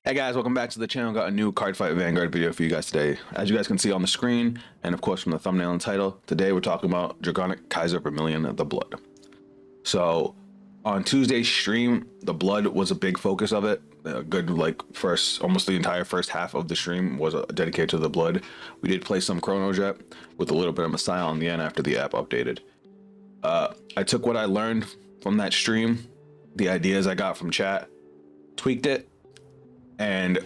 Hey guys, welcome back to the channel. Got a new Cardfight Vanguard video for you guys today. As you guys can see on the screen, and of course from the thumbnail and title, today we're talking about Draconic Kaiser Vermillion, the Blood. So on Tuesday's stream, the Blood was a big focus of it. A good almost the entire first half of the stream was dedicated to the Blood. We did play some Chrono Jet with a little bit of Messiah on the end after the app updated. I took what I learned from that stream, the ideas I got from chat, tweaked it, and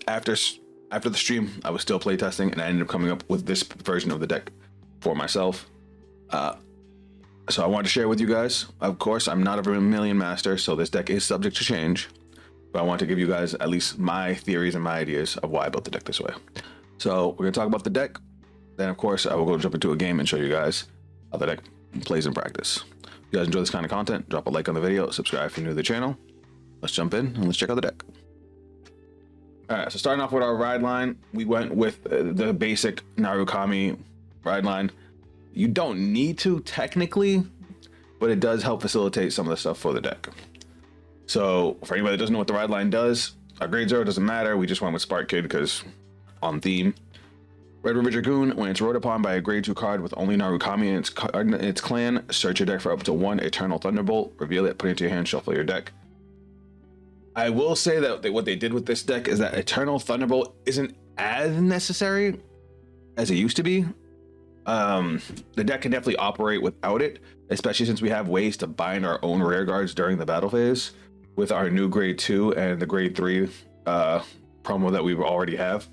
after the stream, I was still playtesting, and I ended up coming up with this version of the deck for myself. So I wanted to share with you guys. Of course, I'm not a Vermillion master, so this deck is subject to change. But I want to give you guys at least my theories and my ideas of why I built the deck this way. So we're gonna talk about the deck. Then, of course, I will go jump into a game and show you guys how the deck plays in practice. If you guys enjoy this kind of content, drop a like on the video, subscribe if you're new to the channel. Let's jump in and let's check out the deck. All right, so starting off with our ride line, we went with the basic Narukami ride line. You don't need to technically, but it does help facilitate some of the stuff for the deck. So for anybody that doesn't know what the ride line does, our grade 0 doesn't matter. We just went with Spark Kid because on theme. Red River Dragoon, when it's rode upon by a grade 2 card with only Narukami in its clan, search your deck for up to 1 Eternal Thunderbolt, reveal it, put it into your hand, shuffle your deck. I will say that what they did with this deck is that Eternal Thunderbolt isn't as necessary as it used to be. The deck can definitely operate without it, especially since we have ways to bind our own rear guards during the battle phase with our new grade 2 and the grade 3 promo that we already have.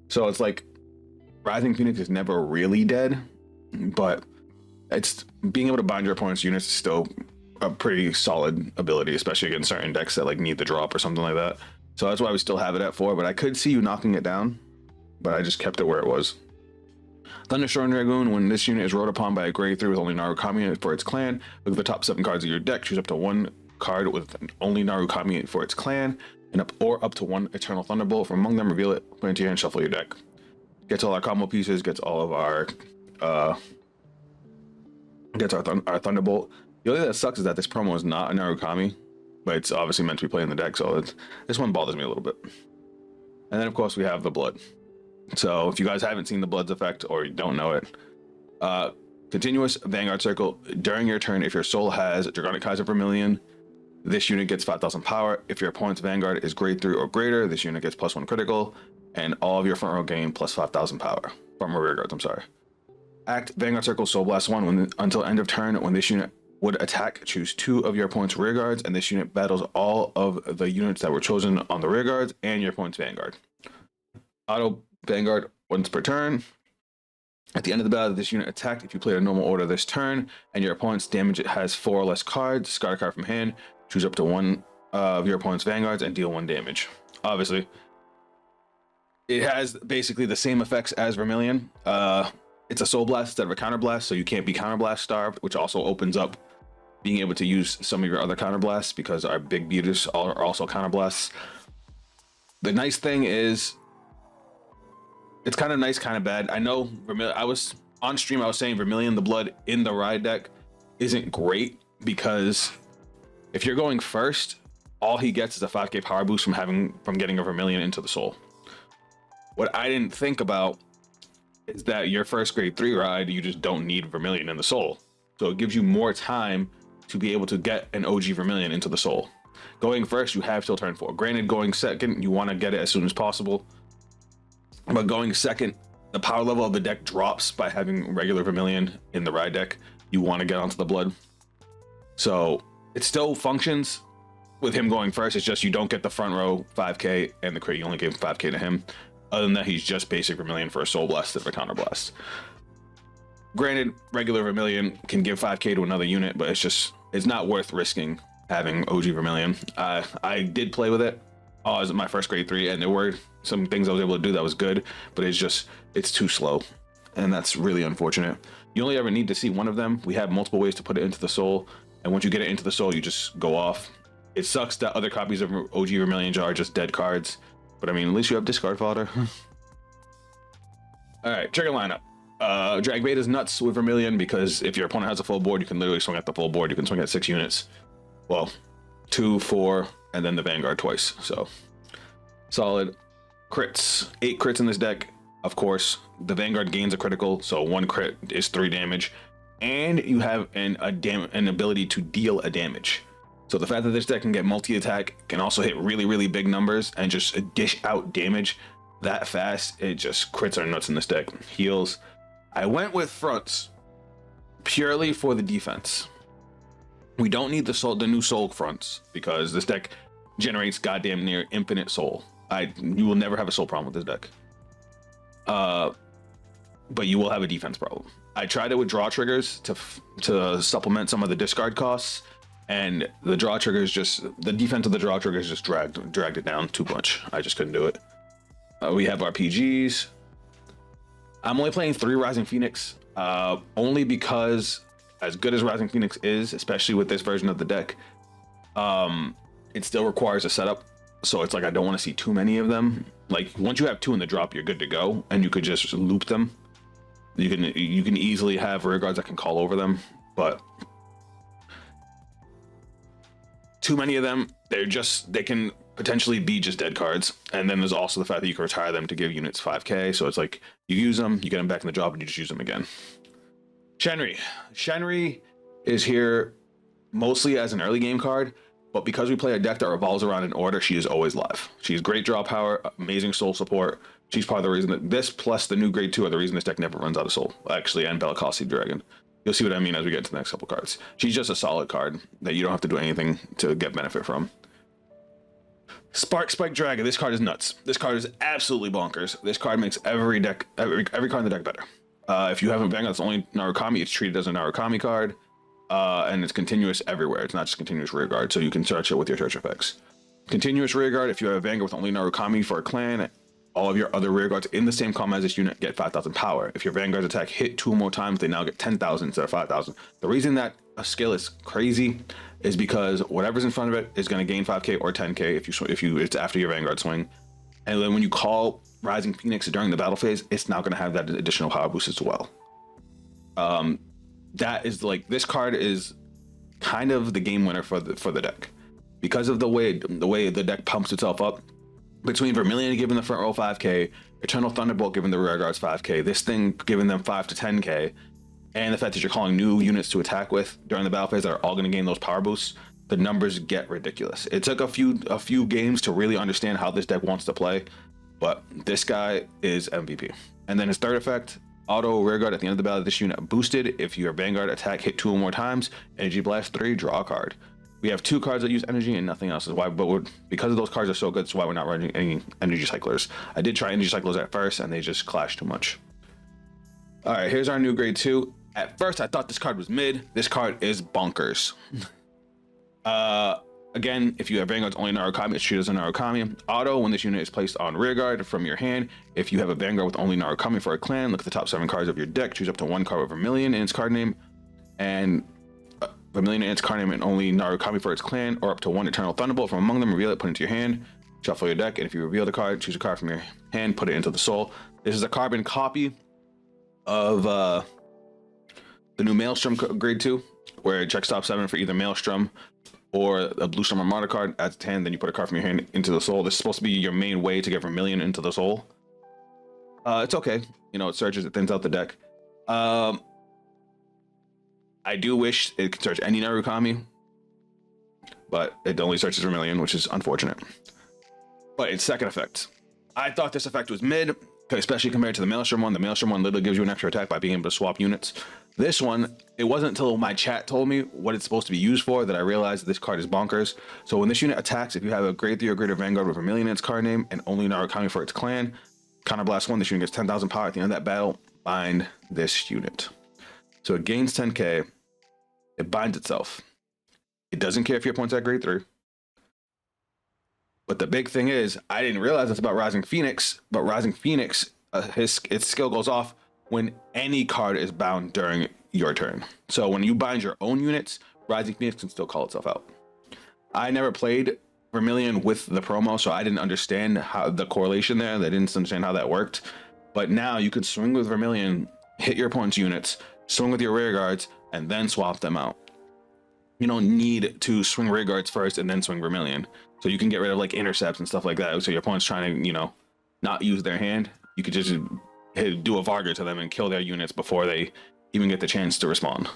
So it's like Rising Phoenix is never really dead, but it's being able to bind your opponent's units is still a pretty solid ability, especially against certain decks that need the drop or something like that. So that's why we still have it at 4, but I could see you knocking it down, but I just kept it where it was. Thunderstorm Dragoon, when this unit is rode upon by a grade 3 with only Narukami for its clan, look at the top 7 cards of your deck, choose up to 1 card with only Narukami for its clan, and up to 1 Eternal Thunderbolt from among them, reveal it, put it into your hand, shuffle your deck. Gets all our combo pieces, gets all of our our Thunderbolt. The only thing that sucks is that this promo is not a Narukami, but it's obviously meant to be playing the deck, so this one bothers me a little bit. And then, of course, we have the Blood. So if you guys haven't seen the Blood's effect or you don't know it, continuous Vanguard Circle. During your turn, if your soul has Draconic Kaiser Vermillion, this unit gets 5,000 power. If your opponent's Vanguard is grade 3 or greater, this unit gets +1 critical, and all of your front row gain plus 5,000 power. Front row rear guards, I'm sorry. Act Vanguard Circle Soul Blast 1 until end of turn. When this unit would attack, choose 2 of your opponent's rear guards, and this unit battles all of the units that were chosen on the rear guards and your opponent's Vanguard. Auto Vanguard once per turn. At the end of the battle, this unit attacked. If you played a normal order this turn and your opponent's damage has 4 or less cards, discard a card from hand, choose up to 1 of your opponent's Vanguards and deal 1 damage. Obviously, it has basically the same effects as Vermillion. It's a Soul Blast instead of a Counter Blast, so you can't be Counter Blast starved, which also opens up being able to use some of your other Counter Blasts because our big beaters are also Counter Blasts. The nice thing is, it's kind of nice, kind of bad. I know I was on stream, I was saying Vermillion the Blood in the ride deck isn't great because if you're going first, all he gets is a 5k power boost from getting a Vermillion into the soul. What I didn't think about is that your first grade 3 ride, you just don't need Vermillion in the soul. So it gives you more time to be able to get an OG Vermillion into the soul. Going first, you have till turn 4. Granted, going second, you want to get it as soon as possible. But going second, the power level of the deck drops by having regular Vermillion in the ride deck. You want to get onto the Blood. So it still functions with him going first. It's just you don't get the front row 5k and the crit. You only gave 5k to him. Other than that, he's just basic Vermillion for a Soul Blast instead of a Counter Blast. Granted, regular Vermillion can give 5k to another unit, but it's not worth risking having OG Vermillion. I did play with it. Oh, it was my first grade 3, and there were some things I was able to do that was good, but it's too slow, and that's really unfortunate. You only ever need to see one of them. We have multiple ways to put it into the soul, and once you get it into the soul, you just go off. It sucks that other copies of OG Vermillion are just dead cards, but I mean, at least you have discard fodder. All right, trigger lineup. Drag Beta's nuts with Vermillion because if your opponent has a full board, you can literally swing at the full board. You can swing at 6 units. Well, 2, 4, and then the Vanguard twice. So solid. Crits, 8 crits in this deck. Of course, the Vanguard gains a critical, so 1 crit is 3 damage, and you have an ability to deal a damage. So the fact that this deck can get multi-attack, can also hit really, really big numbers and just dish out damage that fast, it just crits are nuts in this deck. Heals. I went with fronts purely for the defense. We don't need the new soul fronts because this deck generates goddamn near infinite soul. You will never have a soul problem with this deck. But you will have a defense problem. I tried it with draw triggers to supplement some of the discard costs, and the draw triggers the defense of the draw triggers just dragged it down too much. I just couldn't do it. We have RPGs. I'm only playing 3 Rising Phoenix, only because as good as Rising Phoenix is, especially with this version of the deck, it still requires a setup. So it's like I don't want to see too many of them. Like once you have 2 in the drop, you're good to go, and you could just loop them. You can easily have rear guards that can call over them, but too many of them, they can potentially be just dead cards. And then there's also the fact that you can retire them to give units 5k. So it's like you use them, you get them back in the drop, and you just use them again. Shenri is here mostly as an early game card, but because we play a deck that revolves around an order, she is always live. She's great draw power, amazing soul support. She's part of the reason that this plus the new grade 2 are the reason this deck never runs out of soul. Actually, and Bellicossi Dragon. You'll see what I mean as we get to the next couple cards. She's just a solid card that you don't have to do anything to get benefit from. Spark Spike Dragon. This card is nuts. This card is absolutely bonkers. This card makes every card in the deck better. If you have a Vanguard that's only Narukami, it's treated as a Narukami card. And it's continuous everywhere. It's not just continuous rear guard, so you can search it with your search effects. Continuous rear guard, if you have a Vanguard with only Narukami for a clan, all of your other rear guards in the same combat as this unit get 5,000 power. If your Vanguard's attack hit 2 more times, they now get 10,000 instead of 5,000. The reason that a skill is crazy is because whatever's in front of it is going to gain 5k or 10k if it's after your Vanguard swing. And then when you call Rising Phoenix during the battle phase, it's now going to have that additional power boost as well. That is like, this card is kind of the game winner for the deck because of the way the deck pumps itself up between Vermillion giving the front row 5k, Eternal Thunderbolt giving the rear guards 5k, this thing giving them 5 to 10k, and the fact that you're calling new units to attack with during the battle phase that are all going to gain those power boosts. The numbers get ridiculous. It took a few games to really understand how this deck wants to play, but this guy is MVP. And then his third effect, auto rear guard at the end of the battle. This unit boosted if your Vanguard attack hit 2 or more times. Energy blast 3, draw a card. We have 2 cards that use energy and nothing else. Is why, but because of those cards are so good, that's why we're not running any energy cyclers. I did try energy cyclers at first, and they just clashed too much. All right, here's our new grade 2. At first, I thought this card was mid. This card is bonkers. Again, if you have Vanguard's only Narukami, it's treated as a Narukami. Auto, when this unit is placed on rear guard from your hand. If you have a Vanguard with only Narukami for a clan, look at the top 7 cards of your deck. Choose up to 1 card with Vermillion in its card name, and Vermillion in its card name and only Narukami for its clan, or up to 1 Eternal Thunderbolt from among them. Reveal it, put it into your hand. Shuffle your deck, and if you reveal the card, choose a card from your hand, put it into the soul. This is a carbon copy of the new Maelstrom grade 2, where it checks top 7 for either Maelstrom or a Blue Storm Armada card. Adds 10, then you put a card from your hand into the soul. This is supposed to be your main way to get Vermillion into the soul. It's okay. You know, it searches, it thins out the deck. I do wish it could search any Narukami, but it only searches Vermillion, which is unfortunate. But its second effect, I thought this effect was mid, especially compared to the Maelstrom one. The Maelstrom one literally gives you an extra attack by being able to swap units. This one, it wasn't until my chat told me what it's supposed to be used for that I realized that this card is bonkers. So when this unit attacks, if you have a grade 3 or greater Vanguard with Vermillion in its card name and only Narukami for its clan, Counterblast 1, this unit gets 10,000 power at the end of that battle. Bind this unit. So it gains 10k. It binds itself. It doesn't care if your opponent's at grade 3. But the big thing is, I didn't realize this about Rising Phoenix, but Rising Phoenix, its skill goes off when any card is bound during your turn. So when you bind your own units, Rising Phoenix can still call itself out. I never played Vermillion with the promo, so I didn't understand how the correlation there. I didn't understand how that worked. But now you can swing with Vermillion, hit your opponent's units, swing with your rear guards, and then swap them out. You don't need to swing rear guards first and then swing Vermillion. So you can get rid of like intercepts and stuff like that. So your opponent's trying to, you know, not use their hand. You could just do a Varga to them and kill their units before they even get the chance to respond.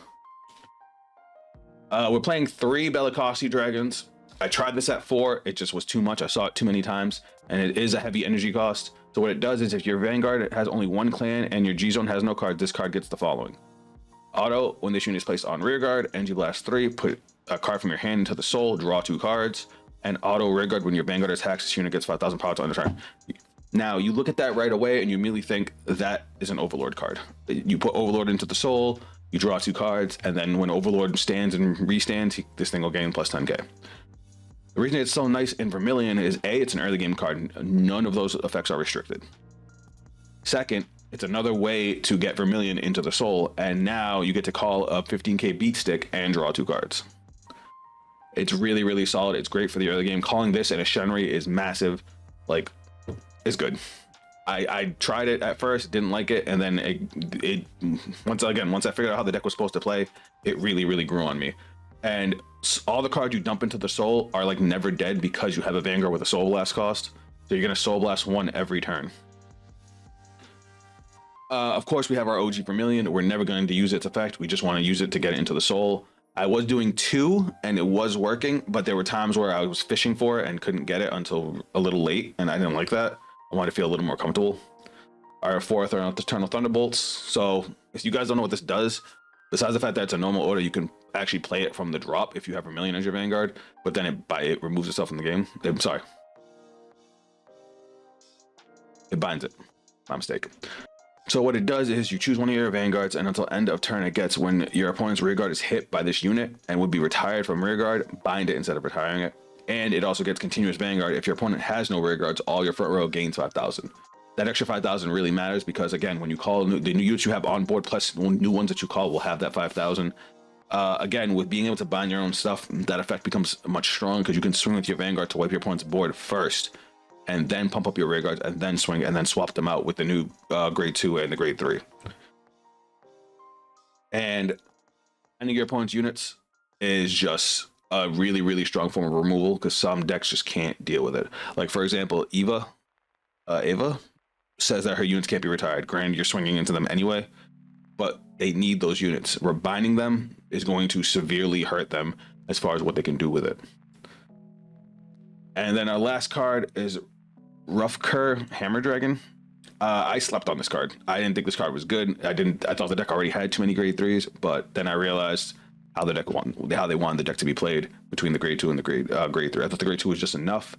We're playing 3 Bellicosi dragons. I tried this at 4. It just was too much. I saw it too many times, and it is a heavy energy cost. So what it does is if your Vanguard has only 1 clan and your G zone has no card, this card gets the following. Auto, when this unit is placed on rear guard, Energy Blast 3, put a card from your hand into the soul, draw 2 cards. And auto rear guard, when your Vanguard attacks, this unit gets 5,000 power to end the turn. Now, you look at that right away and you immediately think that is an Overlord card. You put Overlord into the soul, you draw 2 cards, and then when Overlord stands and restands, this thing will gain plus 10k. The reason it's so nice in Vermillion is A, it's an early game card. None of those effects are restricted. Second, it's another way to get Vermillion into the soul, and now you get to call a 15k beat stick and draw 2 cards. It's really, really solid. It's great for the early game. Calling this in a Shenri is massive. Like, it's good. I tried it at first, didn't like it, and then once I figured out how the deck was supposed to play, it really, really grew on me. And all the cards you dump into the soul are like never dead because you have a Vanguard with a Soul Blast cost. So you're gonna Soul Blast 1 every turn. Of course, we have our OG Vermillion. We're never going to use its effect. We just want to use it to get it into the soul. I was doing 2 and it was working, but there were times where I was fishing for it and couldn't get it until a little late, and I didn't like that. I wanted to feel a little more comfortable. Our 4th are Eternal Thunderbolts. So if you guys don't know what this does, besides the fact that it's a normal order, you can actually play it from the drop if you have Vermillion as your Vanguard, but then it removes itself from the game. I'm sorry. It binds it. My mistake. So what it does is you choose one of your Vanguards, and until end of turn it gets when your opponent's rearguard is hit by this unit and would be retired from rearguard, bind it instead of retiring it. And it also gets continuous Vanguard. If your opponent has no rearguards, all your front row gains 5,000. That extra 5,000 really matters because, again, when you call the new units you have on board plus new ones that you call will have that 5,000. Again, with being able to bind your own stuff, that effect becomes much stronger because you can swing with your Vanguard to wipe your opponent's board first, and then pump up your rearguards, and then swing, and then swap them out with the new grade 2 and the grade 3. And any of your opponent's units is just a really, really strong form of removal because some decks just can't deal with it. Like, for example, Ava says that her units can't be retired. Granted, you're swinging into them anyway, but they need those units. Rebinding them is going to severely hurt them as far as what they can do with it. And then our last card is Rough Cur Hammer Dragon. I slept on this card. I didn't think this card was good. I thought the deck already had too many grade 3s, but then I realized how they wanted the deck to be played between the grade 2 and the grade 3. I thought the grade 2 was just enough,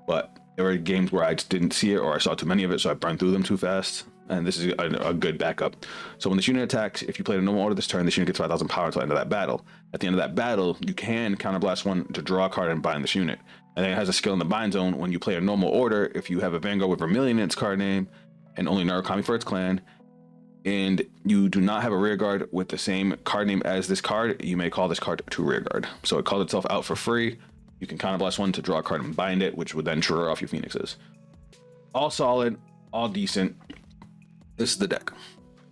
but there were games where I just didn't see it or I saw too many of it, so I burned through them too fast. And this is a good backup. So when this unit attacks, if you played a normal order this turn, this unit gets 5,000 power until the end of that battle. At the end of that battle, you can counterblast 1 to draw a card and bind this unit. And then it has a skill in the bind zone. When you play a normal order, if you have a Vanguard with Vermillion in its card name and only Narukami for its clan, and you do not have a rearguard with the same card name as this card, you may call this card to rearguard. So it called itself out for free. You can counterblast 1 to draw a card and bind it, which would then trigger off your Phoenixes. All solid, all decent. This is the deck.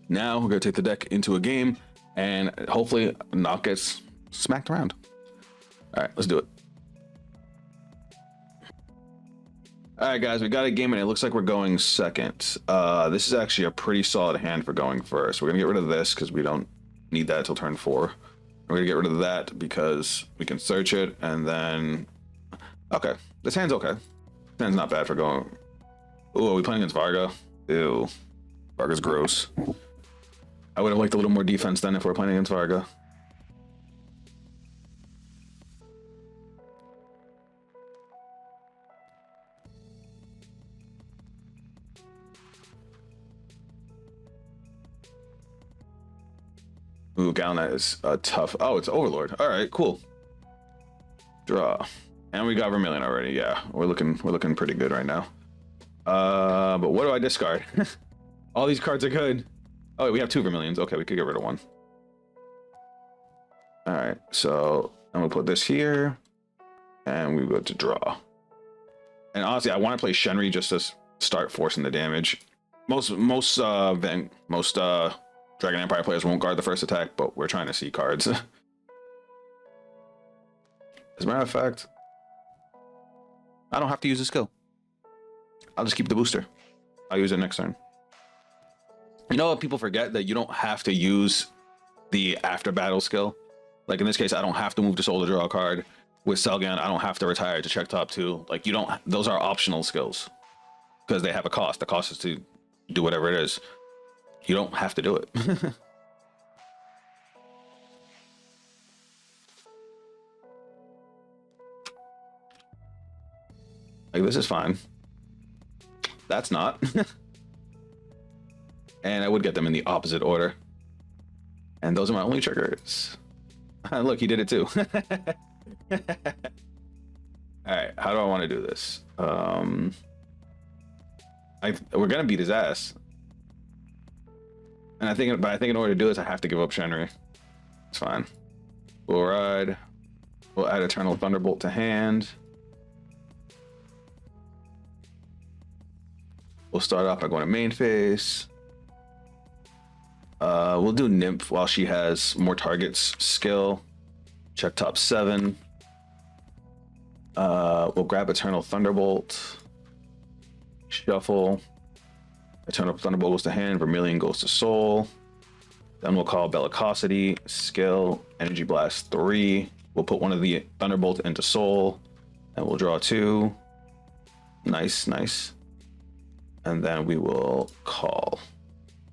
Now we're gonna take the deck into a game and hopefully not gets smacked around. All right, let's do it. All right, guys, we got a game and it looks like we're going second. This is actually a pretty solid hand for going first. We're gonna get rid of this because we don't need that until turn 4. We're gonna get rid of that because we can search it and then, okay, this hand's okay. This hand's not bad for going. Ooh, are we playing against Varga? Ew. Varga's gross. I would have liked a little more defense then if we're playing against Varga. Ooh, Galnet is tough. Oh, it's Overlord. All right, cool. Draw. And we got Vermillion already. Yeah, we're looking pretty good right now. But what do I discard? All these cards are good. Oh, wait, we have 2 Vermillions. Okay, we could get rid of 1. All right, so I'm gonna put this here, and we go to draw. And honestly, I want to play Shenri just to start forcing the damage. Most Dragon Empire players won't guard the first attack, but we're trying to see cards. As a matter of fact, I don't have to use a skill. I'll just keep the booster. I'll use it next turn. You know what? People forget that you don't have to use the after battle skill. Like in this case, I don't have to move to soul to draw a card. With Selgan, I don't have to retire to check top 2. Like you don't, those are optional skills because they have a cost. The cost is to do whatever it is. You don't have to do it. Like this is fine. That's not. And I would get them in the opposite order. And those are my only triggers. Look, he did it too. All right, how do I want to do this? We're gonna beat his ass, and I think in order to do this, I have to give up Shenry. It's fine. We'll ride. We'll add Eternal Thunderbolt to hand. We'll start off by going to main phase. We'll do Nymph while she has more targets skill. Check top 7. We'll grab Eternal Thunderbolt. Shuffle. Eternal Thunderbolt goes to hand. Vermillion goes to soul. Then we'll call Bellicosity. Skill. Energy Blast 3. We'll put one of the Thunderbolt into soul. And we'll draw 2. Nice, nice. And then we will call.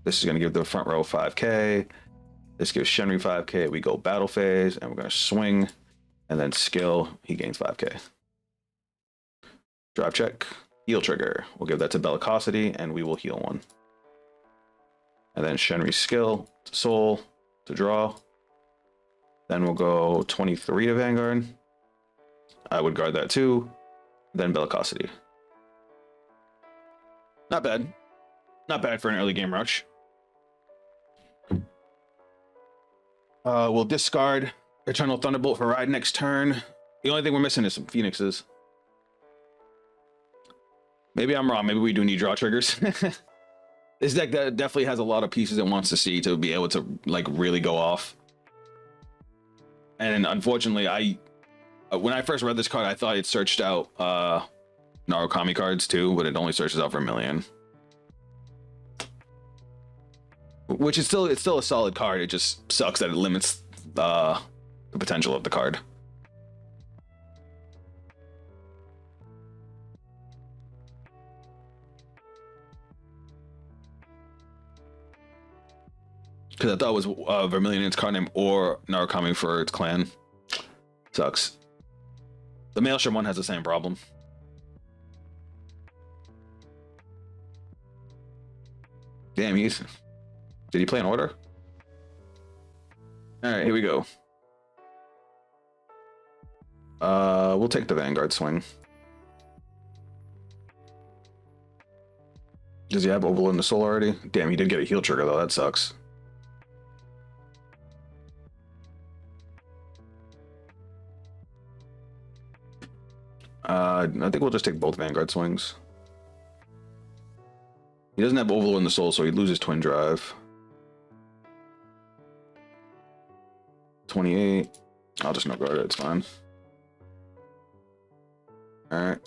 This is going to give the front row 5k. This gives Shenry 5k. We go battle phase, and we're going to swing. And then skill, he gains 5k. Drive check, heal trigger. We'll give that to Bellicosity, and we will heal 1. And then Shenry skill, to soul, to draw. Then we'll go 23 to Vanguard. I would guard that too. Then Bellicosity. Not bad. Not bad for an early game rush. We'll discard Eternal Thunderbolt for ride next turn. The only thing we're missing is some Phoenixes. Maybe I'm wrong. Maybe we do need draw triggers. This deck definitely has a lot of pieces it wants to see to be able to like really go off. And unfortunately, when I first read this card, I thought it searched out Narukami cards too, but it only searches out Vermillion. Which is still, it's still a solid card. It just sucks that it limits the potential of the card. Because I thought it was Vermillion in its card name or Narukami for its clan. Sucks. The Maelstrom one has the same problem. Damn, did he play in order? All right, here we go. We'll take the Vanguard swing. Does he have Oval in the soul already? Damn, he did get a heal trigger though. That sucks. I think we'll just take both Vanguard swings. He doesn't have Oval in the soul, so he loses Twin Drive. 28. I'll just no guard it. It's fine. All right.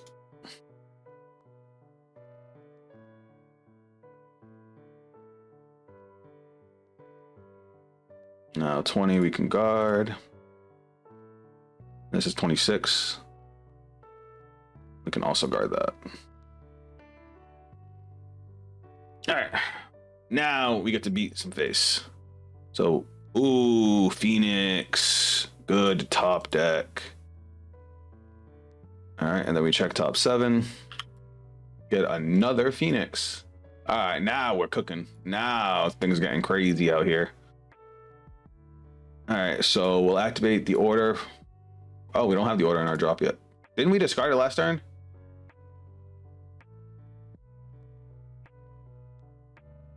Now 20 we can guard. This is 26. We can also guard that. All right. Now we get to beat some face. So, ooh, Phoenix. Good top deck. All right, and then we check top 7. Get another Phoenix. All right, now we're cooking. Now things are getting crazy out here. All right, so we'll activate the order. Oh, we don't have the order in our drop yet. Didn't we discard it last turn?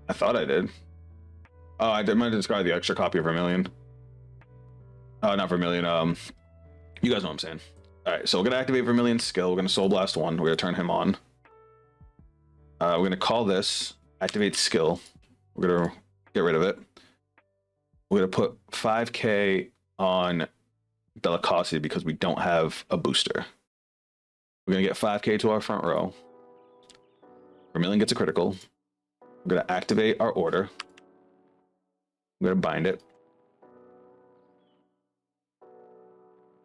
I thought I did. Oh, I did. Might discard the extra copy of Vermillion. Oh, not Vermillion. You guys know what I'm saying. All right, so we're gonna activate Vermillion's skill. We're gonna Soul Blast 1. We're gonna turn him on. We're gonna call this activate skill. We're gonna get rid of it. We're gonna put 5k on Bellicosity because we don't have a booster. We're gonna get 5k to our front row. Vermillion gets a critical. We're gonna activate our order. We're gonna bind it.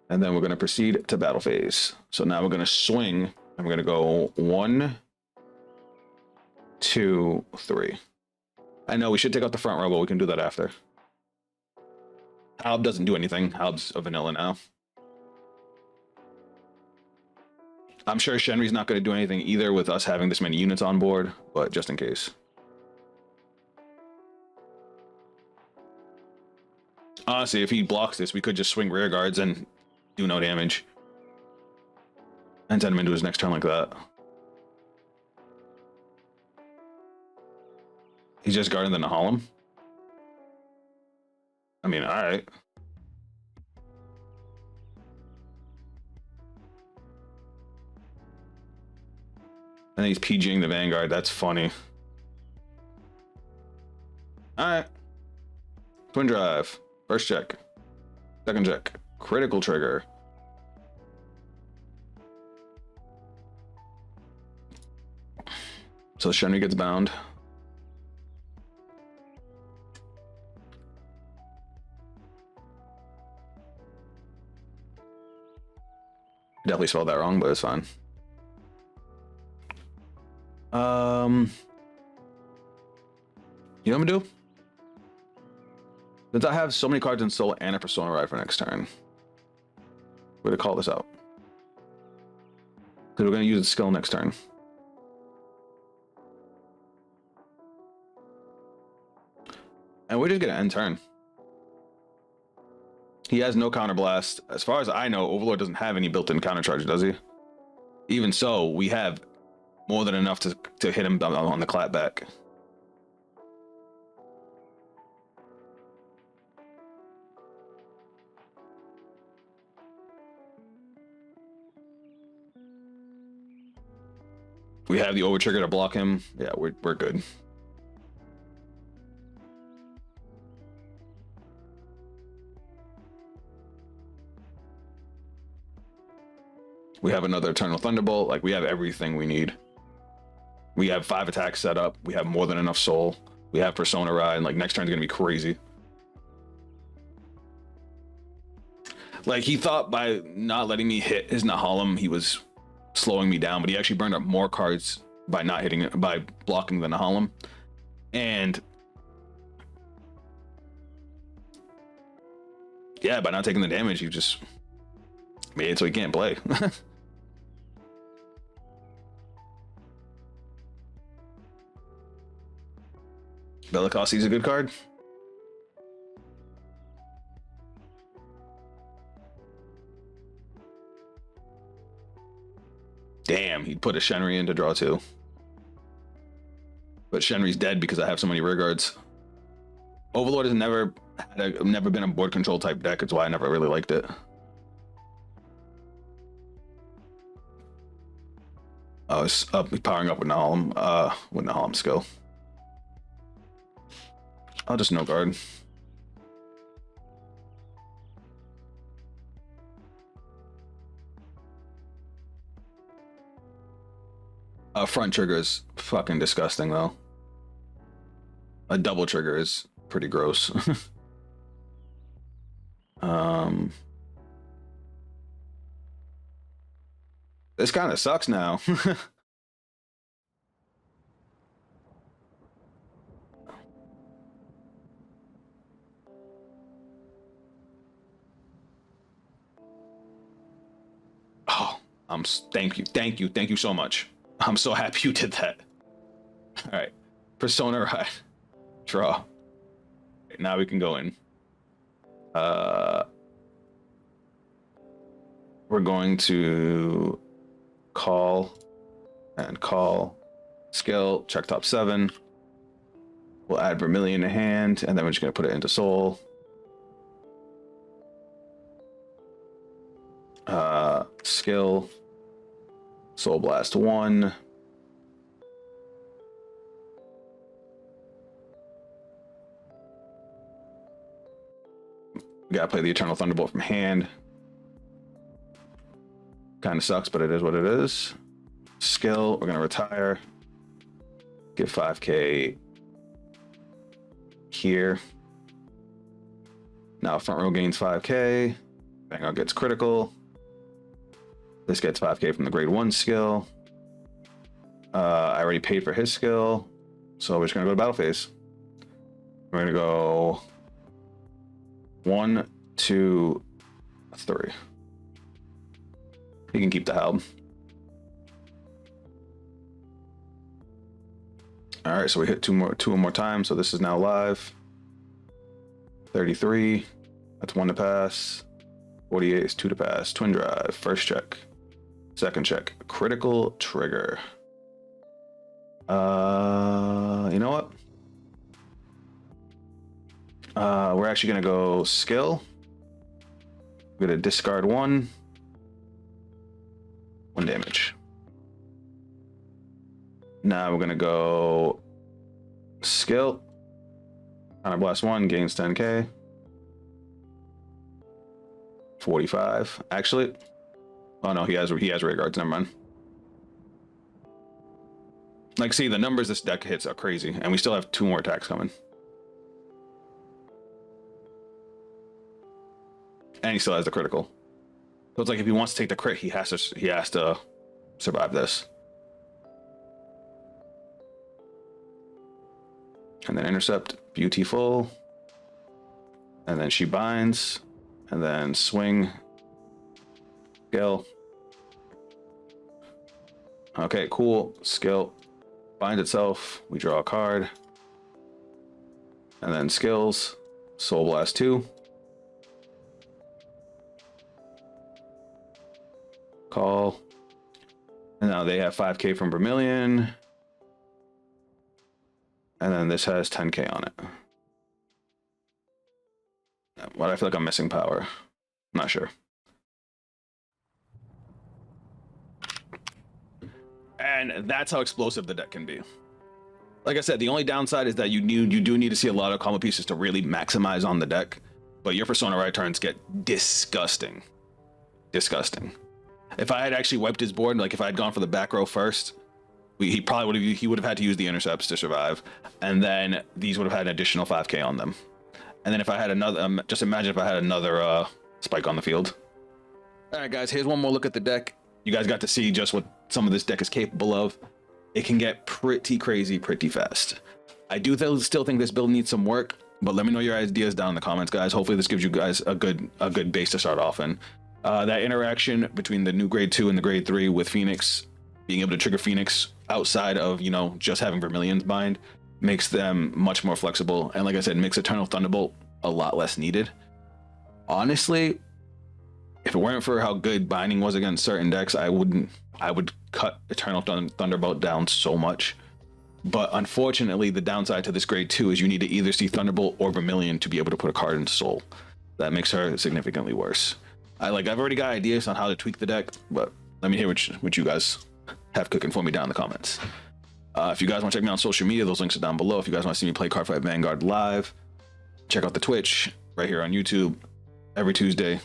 And then we're gonna proceed to battle phase. So now we're gonna swing and we're gonna go 1, 2, 3. I know we should take out the front row, but we can do that after. Halb doesn't do anything. Halb's a vanilla now. I'm sure Shenry's not going to do anything either with us having this many units on board, but just in case. Honestly, if he blocks this, we could just swing rear guards and do no damage. And send him into his next turn like that. He's just guarding the Nahalem. I mean, alright. And he's PGing the Vanguard. That's funny. Alright. Twin drive. First check. Second check. Critical trigger. So Shenry gets bound. Definitely spelled that wrong, but it's fine. You know what I'm gonna do? Since I have so many cards in Soul and a Persona Ride for next turn, we're gonna call this out. Because we're gonna use the skill next turn. And we're just gonna end turn. He has no counterblast. As far as I know, Overlord doesn't have any built-in counter charge, does he? Even so, we have more than enough to hit him on the clapback. We have the over trigger to block him. Yeah, we're good. We have another Eternal Thunderbolt. Like, we have everything we need. We have 5 attacks set up. We have more than enough soul. We have Persona Ride. And like, next turn's gonna be crazy. Like, he thought by not letting me hit his Nahalem, he was slowing me down, but he actually burned up more cards by not hitting it, by blocking the Nahalem. And yeah, by not taking the damage, you just made it so he can't play. Bellicosi's a good card. Damn, he put a Shenry in to draw 2. But Shenry's dead because I have so many rear guards. Overlord has never been a board control type deck. It's why I never really liked it. Oh, it's powering up with Nahalem skill. I'll just no guard. Front trigger is fucking disgusting though. A double trigger is pretty gross. This kind of sucks now. Oh, thank you so much. I'm so happy you did that. All right, Persona Ride, draw. Okay, now we can go in. We're going to call skill, check top 7. We'll add Vermillion to hand, and then we're just gonna put it into soul. Skill, Soul Blast 1. We gotta play the Eternal Thunderbolt from hand. Kind of sucks, but it is what it is. Skill, we're gonna retire. Give 5k here. Now front row gains 5k. Vanguard gets critical. This gets 5k from the grade 1 skill. I already paid for his skill, so we're just gonna go to battle phase. We're gonna go 1, 2, 3. He can keep the helm. All right, so we hit two more times. So this is now live. 33. That's 1 to pass. 48 is 2 to pass. Twin drive. First check. Second check. Critical trigger. You know what? We're actually gonna go skill. We're gonna discard 1 damage. Now we're gonna go skill. Counter blast 1 gains 10k. 45. Actually, oh no, he has ray guards. Never mind. Like, see, the numbers this deck hits are crazy, and we still have 2 more attacks coming. And he still has the critical. So it's like if he wants to take the crit, he has to survive this. And then intercept, beautiful. And then she binds, and then swing, skill. Okay, cool. Skill binds itself. We draw a card, and then skills. Soul Blast 2. Call. And now they have 5k from Vermillion. And then this has 10k on it. Why do I feel like I'm missing power? I'm not sure. And that's how explosive the deck can be. Like I said, the only downside is that you do need to see a lot of combo pieces to really maximize on the deck. But your Persona right turns get disgusting. Disgusting. If I had actually wiped his board, like if I had gone for the back row first, he would have had to use the intercepts to survive, and then these would have had an additional 5k on them. And then if I had another, just imagine if I had another spike on the field. All right, guys, here's one more look at the deck. You guys got to see just what some of this deck is capable of. It can get pretty crazy pretty fast. I do still think this build needs some work, but let me know your ideas down in the comments, guys. Hopefully this gives you guys a good base to start off in. That interaction between the new grade 2 and the grade 3 with Phoenix, being able to trigger Phoenix outside of, you know, just having Vermillion's bind, makes them much more flexible. And like I said, makes Eternal Thunderbolt a lot less needed. Honestly, if it weren't for how good binding was against certain decks, I would cut Eternal Thunderbolt down so much. But unfortunately, the downside to this grade 2 is you need to either see Thunderbolt or Vermillion to be able to put a card into Soul. That makes her significantly worse. I've already got ideas on how to tweak the deck, but let me hear what you guys have cooking for me down in the comments. If you guys want to check me out on social media, those links are down below. If you guys want to see me play Cardfight Vanguard live, check out the Twitch right here on YouTube every Tuesday.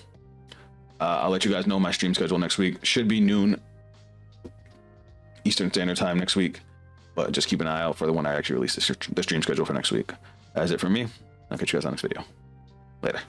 I'll let you guys know my stream schedule next week. Should be noon Eastern Standard Time next week, but just keep an eye out for the one I actually release the stream schedule for next week. That's it from me. I'll catch you guys on the next video. Later.